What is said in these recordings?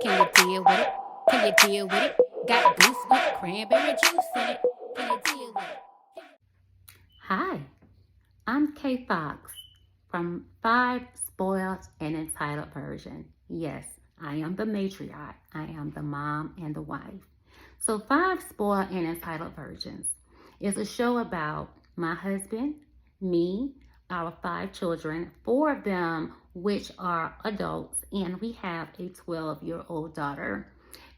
Can you deal with it? Can you deal with it? Got goose with cranberry juice in it. Can you deal with it? Hi, I'm Kay Fox from Five Spoiled and Entitled Version. Yes, I am the matriarch. I am the mom and the wife. So, Five Spoiled and Entitled Versions is a show about my husband, me, our five children, four of them which are adults, and we have a 12-year-old daughter.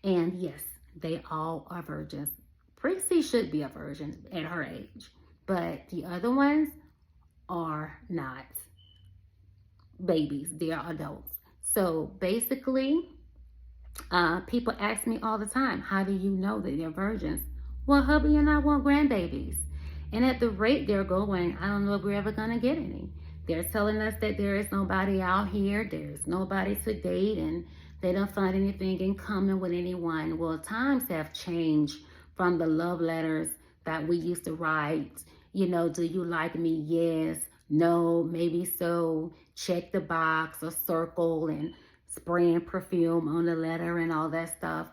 And yes, they all are virgins. Prissy should be a virgin at her age, but the other ones are not babies, they are adults. So basically, people ask me all the time, how do you know that they're virgins? Well, hubby and I want grandbabies. And at the rate they're going, I don't know if we're ever going to get any. They're telling us that there is nobody out here, there's nobody to date, and they don't find anything in common with anyone. Well, times have changed from the love letters that we used to write. You know, do you like me? Yes, no, maybe so. Check the box or circle and spraying perfume on the letter and all that stuff.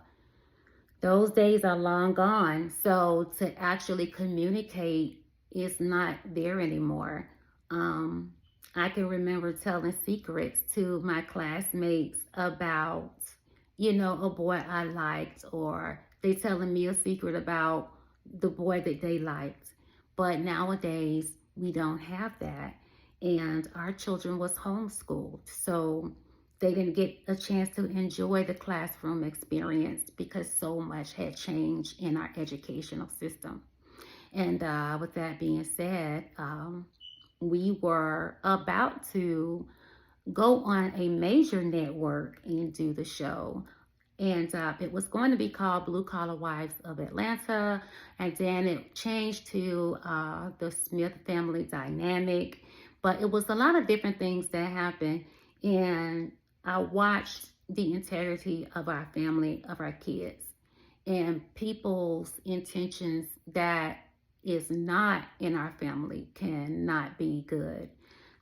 Those days are long gone. So to actually communicate is not there anymore. Um, I can remember telling secrets to my classmates about, a boy I liked, or they telling me a secret about the boy that they liked. But nowadays, we don't have that. And our children was homeschooled. So they didn't get a chance to enjoy the classroom experience because so much had changed in our educational system. And with that being said, we were about to go on a major network and do the show. And it was going to be called Blue Collar Wives of Atlanta. And then it changed to the Smith Family Dynamic. But it was a lot of different things that happened. And I watched the integrity of our family, of our kids, and people's intentions that is not in our family cannot be good.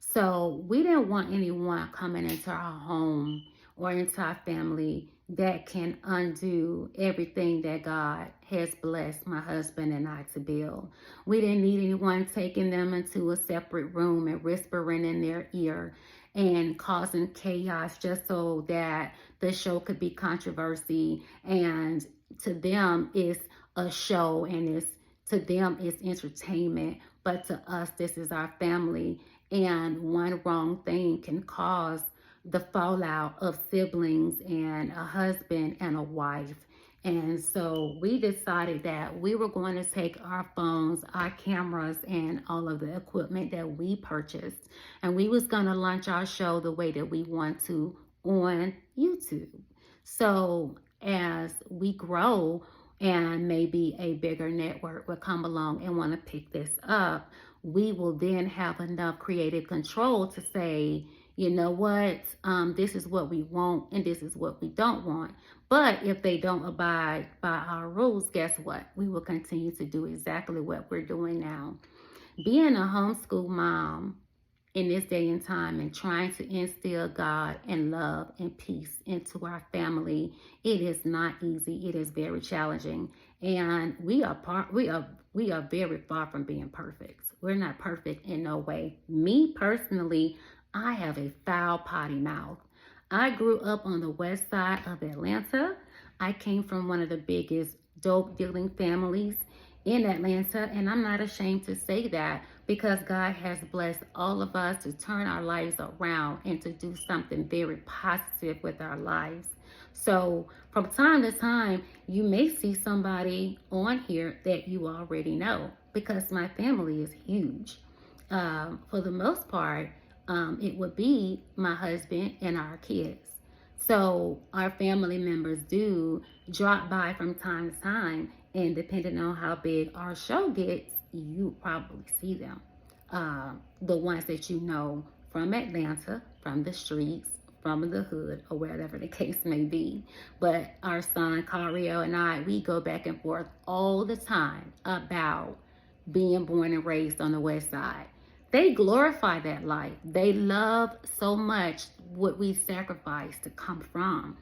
So we didn't want anyone coming into our home or into our family that can undo everything that God has blessed my husband and I to build. We didn't need anyone taking them into a separate room and whispering in their ear and causing chaos just so that the show could be controversy, and to them it's a show and it's to them it's entertainment, but to us this is our family, and one wrong thing can cause the fallout of siblings and a husband and a wife. And so we decided that we were going to take our phones, our cameras, and all of the equipment that we purchased, and we was going to launch our show the way that we want to on YouTube. So as we grow and maybe a bigger network will come along and want to pick this up, we will then have enough creative control to say, you know what, this is what we want and this is what we don't want. But if they don't abide by our rules, guess what? We will continue to do exactly what we're doing now. Being a homeschool mom in this day and time and trying to instill God and love and peace into our family, it is not easy. It is very challenging. And we are very far from being perfect. We're not perfect in no way. Me personally, I have a foul potty mouth. I grew up on the west side of Atlanta. I came from one of the biggest dope dealing families in Atlanta, and I'm not ashamed to say that because God has blessed all of us to turn our lives around and to do something very positive with our lives. So from time to time, you may see somebody on here that you already know because my family is huge. For the most part, it would be my husband and our kids. So our family members do drop by from time to time, and depending on how big our show gets, you probably see them. The ones that you know from Atlanta, from the streets, from the hood, or whatever the case may be. But our son, Cario, and I, we go back and forth all the time about being born and raised on the west side. They glorify that life. They love so much what we sacrificed to come from.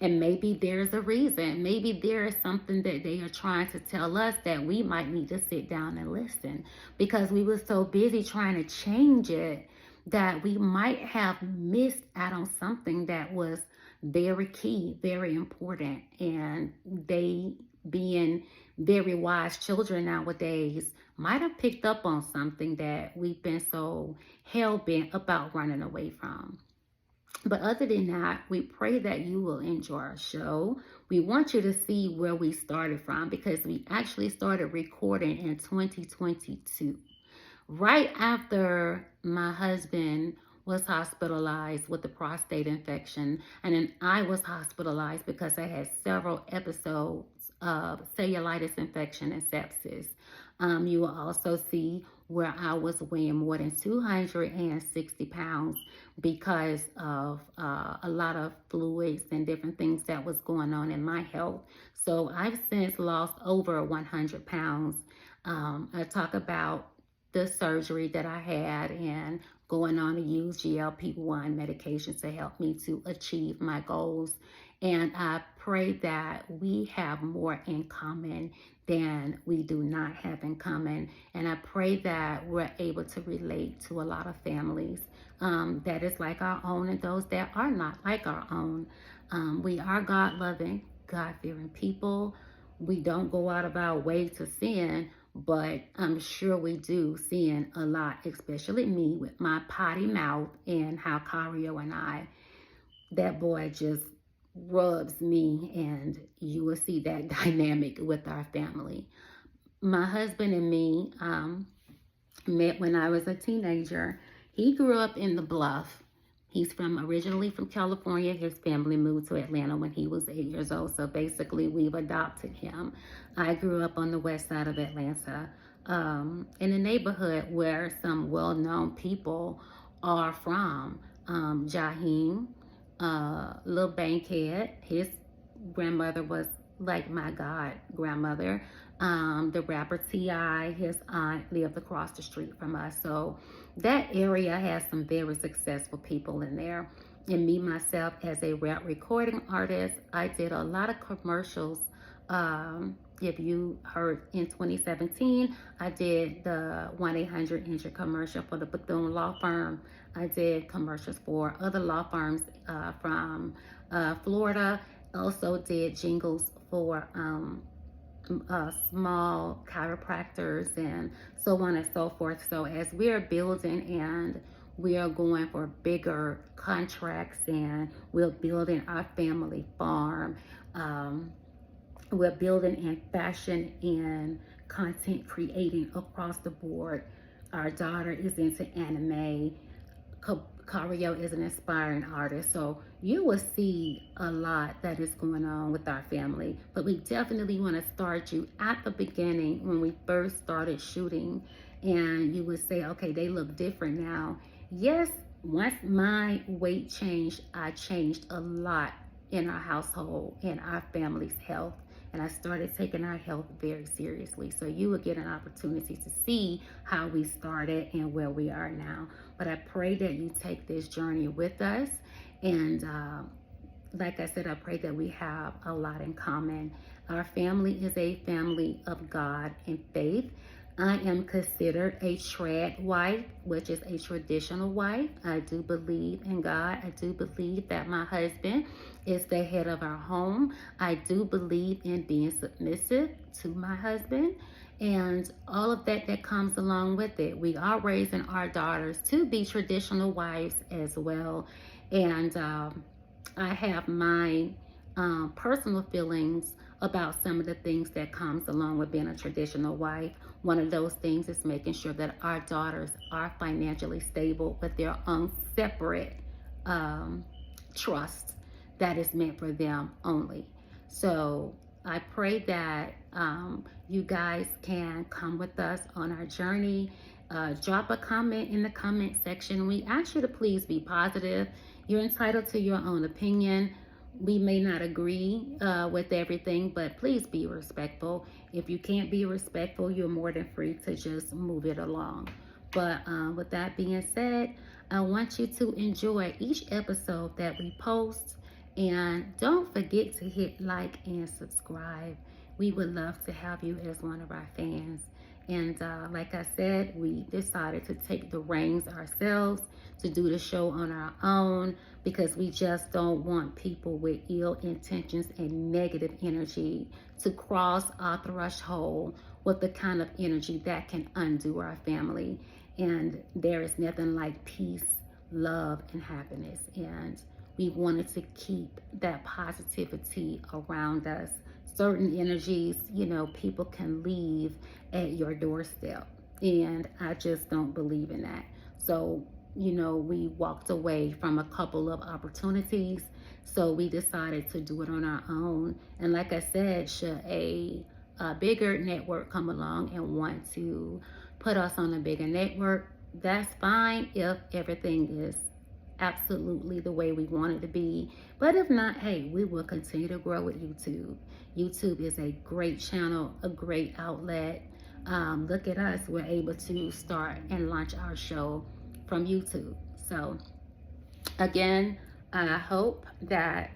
And maybe there's a reason. Maybe there is something that they are trying to tell us that we might need to sit down and listen, because we were so busy trying to change it that we might have missed out on something that was very key, very important. And they, being very wise children nowadays, might have picked up on something that we've been so hell-bent about running away from. But other than that, we pray that you will enjoy our show. We want you to see where we started from, because we actually started recording in 2022, right after my husband was hospitalized with a prostate infection. And then I was hospitalized because I had several episodes of cellulitis infection and sepsis. You will also see where I was weighing more than 260 pounds because of a lot of fluids and different things that was going on in my health. So I've since lost over 100 pounds. I talk about the surgery that I had and going on to use GLP-1 medications to help me to achieve my goals. And I pray that we have more in common than we do not have in common. And I pray that we're able to relate to a lot of families that is like our own and those that are not like our own. We are God-loving, God-fearing people. We don't go out of our way to sin, but I'm sure we do sin a lot, especially me with my potty mouth, and how Cario and I, that boy just rubs me, and you will see that dynamic with our family. My husband and me met when I was a teenager. He grew up in the Bluff. He's originally from California. His family moved to Atlanta when he was 8 years old. So basically, we've adopted him. I grew up on the west side of Atlanta, in a neighborhood where some well-known people are from. Jaheim, Lil Bankhead, his grandmother was like my god grandmother. The rapper T.I., his aunt, lived across the street from us. So that area has some very successful people in there. And me, myself, as a rap recording artist, I did a lot of commercials. If you heard, in 2017, I did the 1-800-INJURED commercial for the Bethune Law Firm. I did commercials for other law firms from Florida. Also did jingles for small chiropractors and so on and so forth. So as we are building and we are going for bigger contracts, and we're building our family farm, we're building in fashion and content creating across the board. Our daughter is into anime. Cario is an aspiring artist. So you will see a lot that is going on with our family. But we definitely want to start you at the beginning when we first started shooting. And you would say, okay, they look different now. Yes, once my weight changed, I changed a lot in our household and our family's health. And I started taking our health very seriously. So you will get an opportunity to see how we started and where we are now. But I pray that you take this journey with us. And like I said, I pray that we have a lot in common. Our family is a family of God and faith. I am considered a trad wife, which is a traditional wife. I do believe in God. I do believe that my husband is the head of our home. I do believe in being submissive to my husband and all of that comes along with it. We are raising our daughters to be traditional wives as well. And I have my personal feelings about some of the things that comes along with being a traditional wife. One of those things is making sure that our daughters are financially stable with their own separate trust that is meant for them only. So I pray that you guys can come with us on our journey. Drop a comment in the comment section. We ask you to please be positive. You're entitled to your own opinion. We may not agree with everything, but please be respectful. If you can't be respectful, you're more than free to just move it along. But with that being said, I want you to enjoy each episode that we post And don't forget to hit like and subscribe. We would love to have you as one of our fans. And like I said, we decided to take the reins ourselves to do the show on our own because we just don't want people with ill intentions and negative energy to cross our threshold with the kind of energy that can undo our family. And there is nothing like peace, love, and happiness. And we wanted to keep that positivity around us. Certain energies, people can leave at your doorstep. And I just don't believe in that. So, we walked away from a couple of opportunities. So we decided to do it on our own. And like I said, should a bigger network come along and want to put us on a bigger network, that's fine if everything is absolutely the way we want it to be. But if not, hey, we will continue to grow with YouTube. YouTube is a great channel, a great outlet. Look at us, we're able to start and launch our show from YouTube. So again, I hope that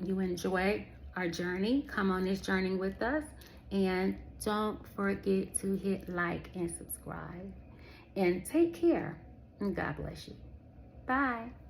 you enjoy our journey. Come on this journey with us, and don't forget to hit like and subscribe. And take care, and God bless you. Bye.